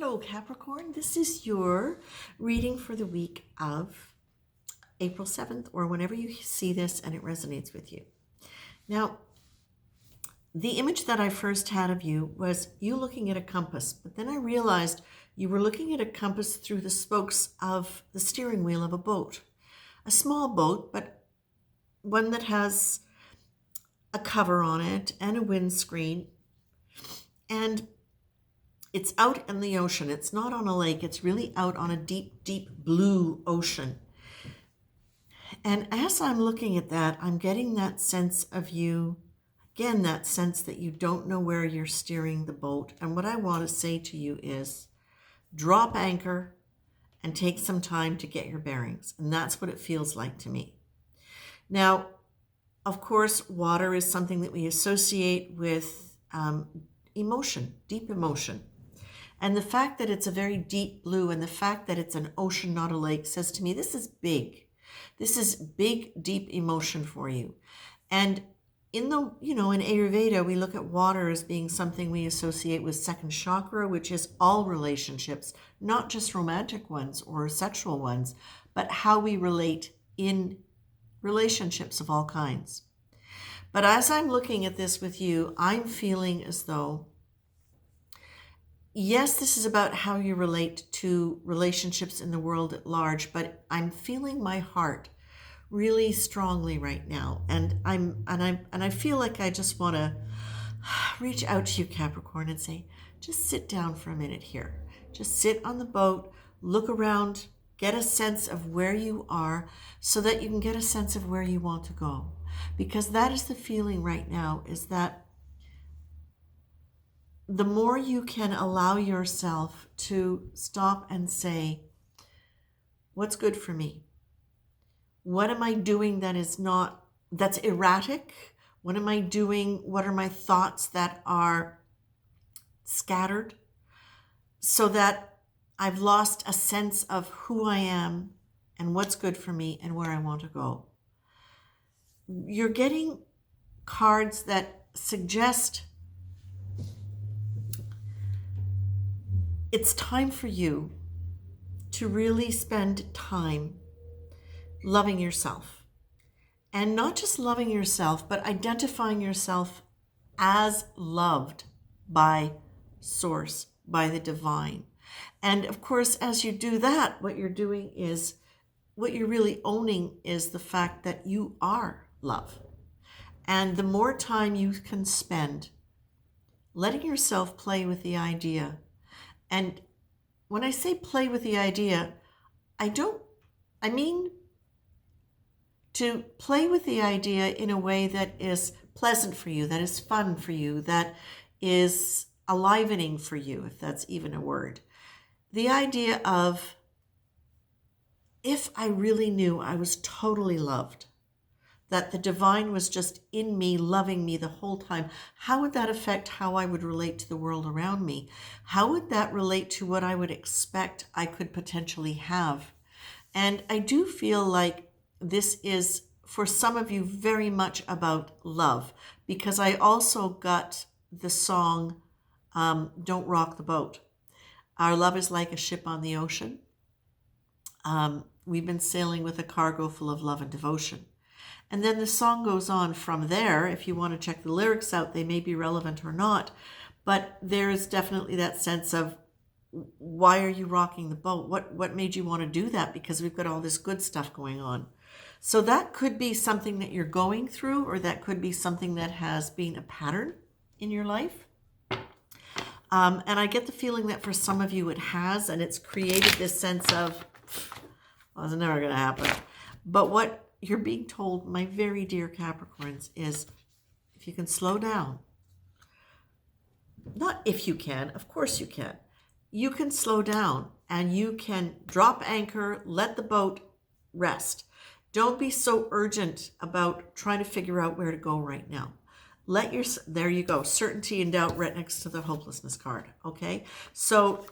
Hello, Capricorn. This is your reading for the week of April 7th, or whenever you see this and it resonates with you. Now, the image that I first had of you was you looking at a compass, but then I realized you were looking at a compass through the spokes of the steering wheel of a boat. A small boat, but one that has a cover on it and a windscreen. And it's out in the ocean. It's not on a lake. It's really out on a deep, deep blue ocean. And as I'm looking at that, I'm getting that sense of you, again, that sense that you don't know where you're steering the boat. And what I want to say to you is drop anchor and take some time to get your bearings. And that's what it feels like to me. Now, of course, water is something that we associate with emotion, deep emotion. And the fact that it's a very deep blue and the fact that it's an ocean, not a lake, says to me, this is big. This is big, deep emotion for you. And in Ayurveda, we look at water as being something we associate with second chakra, which is all relationships, not just romantic ones or sexual ones, but how we relate in relationships of all kinds. But as I'm looking at this with you, I'm feeling as though, yes, this is about how you relate to relationships in the world at large, but I'm feeling my heart really strongly right now. And I feel like I just want to reach out to you, Capricorn, and say, just sit down for a minute here. Just sit on the boat, look around, get a sense of where you are so that you can get a sense of where you want to go. Because that is the feeling right now, is that the more you can allow yourself to stop and say, what's good for me? What am I doing that's erratic? What am I doing? What are my thoughts that are scattered? So that I've lost a sense of who I am and what's good for me and where I want to go. You're getting cards that suggest it's time for you to really spend time loving yourself. And not just loving yourself, but identifying yourself as loved by Source, by the divine. And of course, as you do that, what you're really owning is the fact that you are love. And the more time you can spend letting yourself play with the idea, and when I say play with the idea, I mean to play with the idea in a way that is pleasant for you, that is fun for you, that is enlivening for you, if that's even a word. The idea of, if I really knew I was totally loved, that the divine was just in me, loving me the whole time, how would that affect how I would relate to the world around me? How would that relate to what I would expect I could potentially have? And I do feel like this is, for some of you, very much about love, because I also got the song, Don't Rock the Boat. Our love is like a ship on the ocean. We've been sailing with a cargo full of love and devotion. And then the song goes on from there. If you want to check the lyrics out, they may be relevant or not. But there is definitely that sense of, why are you rocking the boat? What made you want to do that? Because we've got all this good stuff going on. So that could be something that you're going through, or that could be something that has been a pattern in your life. And I get the feeling that for some of you it has, and it's created this sense of, well, it's never going to happen. But what you're being told, my very dear Capricorns, is if you can slow down, not if you can, of course you can slow down and you can drop anchor, let the boat rest. Don't be so urgent about trying to figure out where to go right now. There you go, certainty and doubt right next to the hopelessness card, okay? So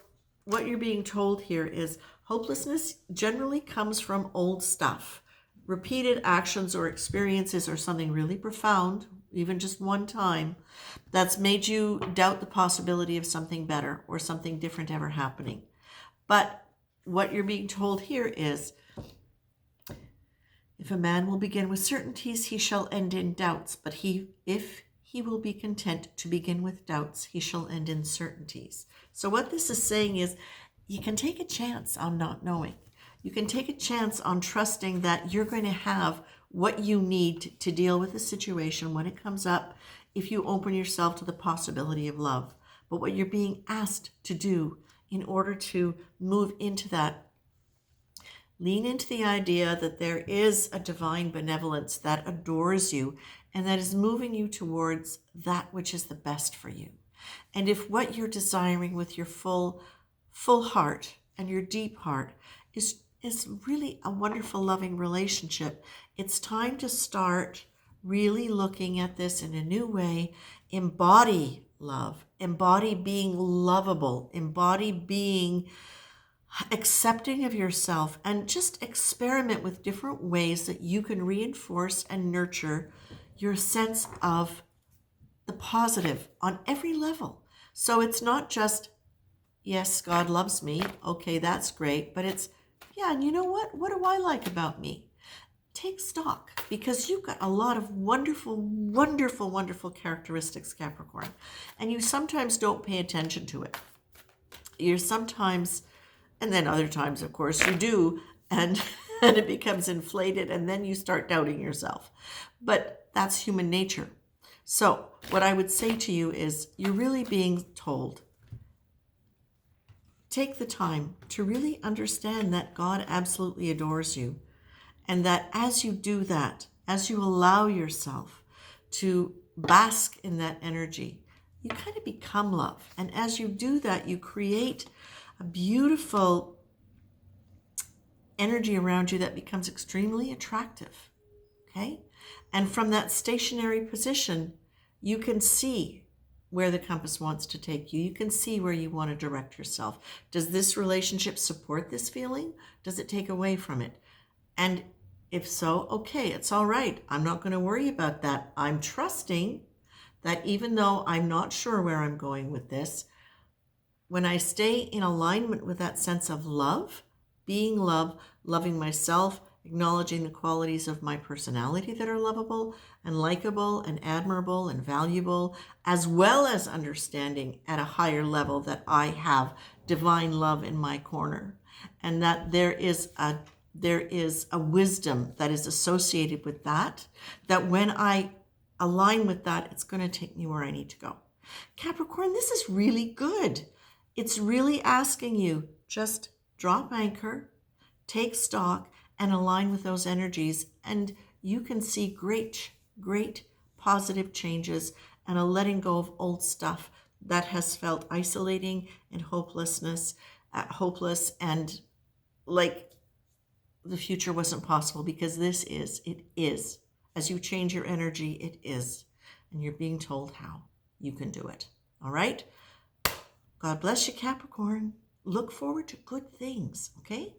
what you're being told here is hopelessness generally comes from old stuff. repeated actions or experiences or something really profound, even just one time, that's made you doubt the possibility of something better or something different ever happening. But what you're being told here is, if a man will begin with certainties, he shall end in doubts. But if he will be content to begin with doubts, he shall end in certainties. So what this is saying is, you can take a chance on not knowing. You can take a chance on trusting that you're going to have what you need to deal with the situation when it comes up, if you open yourself to the possibility of love. But what you're being asked to do in order to move into that, lean into the idea that there is a divine benevolence that adores you and that is moving you towards that which is the best for you. And if what you're desiring with your full heart and your deep heart is really a wonderful, loving relationship, it's time to start really looking at this in a new way. Embody love, embody being lovable, embody being accepting of yourself, and just experiment with different ways that you can reinforce and nurture your sense of the positive on every level. So it's not just, yes, God loves me. Okay, that's great. But it's, yeah, and you know what? What do I like about me? Take stock, because you've got a lot of wonderful, wonderful, wonderful characteristics, Capricorn. And you sometimes don't pay attention to it. You're sometimes, and then other times, of course, you do, and it becomes inflated, and then you start doubting yourself. But that's human nature. So what I would say to you is, you're really being told, take the time to really understand that God absolutely adores you. And that as you do that, as you allow yourself to bask in that energy, you kind of become love. And as you do that, you create a beautiful energy around you that becomes extremely attractive. Okay? And from that stationary position, you can see where the compass wants to take you. You can see where you want to direct yourself. Does this relationship support this feeling? Does it take away from it? And if so, okay, it's all right. I'm not going to worry about that. I'm trusting that even though I'm not sure where I'm going with this, when I stay in alignment with that sense of love, being love, loving myself, acknowledging the qualities of my personality that are lovable and likable and admirable and valuable, as well as understanding at a higher level that I have divine love in my corner, and that there is a wisdom that is associated with that, that when I align with that, it's going to take me where I need to go. Capricorn, this is really good. It's really asking you, just drop anchor, take stock, and align with those energies, and you can see great, great positive changes and a letting go of old stuff that has felt isolating and hopeless and like the future wasn't possible, because it is. As you change your energy, it is. And you're being told how you can do it. All right? God bless you, Capricorn. Look forward to good things, okay?